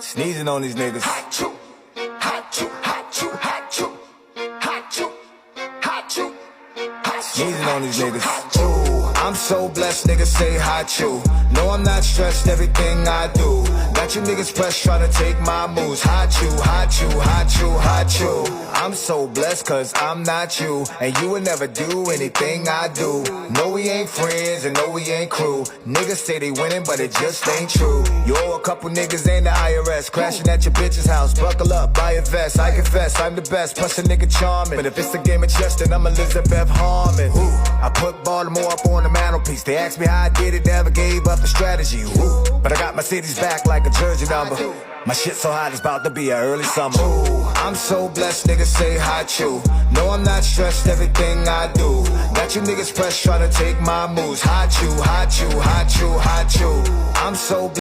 Sneezing on these niggas. Hachoo, hachoo, hachoo, hachoo, hachoo, hachoo, hachoo. Sneezing on these niggas. I'm so blessed, niggas say hachoo. No, I'm not stressed, everything I do. Got you niggas pressed, tryna take my moves. Hachoo, hachoo, hachoo, hachoo. I'm so blessed cause I'm not you, and you would never do anything I do. No, we ain't friends and no, we ain't crew. Niggas say they winning, but it just ain't true. You owe a couple niggas in the IRS, crashing at your bitch's house. Buckle up, buy a vest, I confess, I'm the best, plus a nigga charming. But if it's a game of chess, then I'm Elizabeth Harmon. I put Baltimore up on the mantelpiece. They asked me how I did it, never gave up the strategy. But I got my cities back like a jersey number. My shit so hot, it's about to be an early summer. I'm so blessed, niggas say hachoo. No, I'm not stressed, everything I do. Got you niggas pressed, tryna take my moves. Hachoo, hachoo, hachoo, hachoo. I'm so blessed.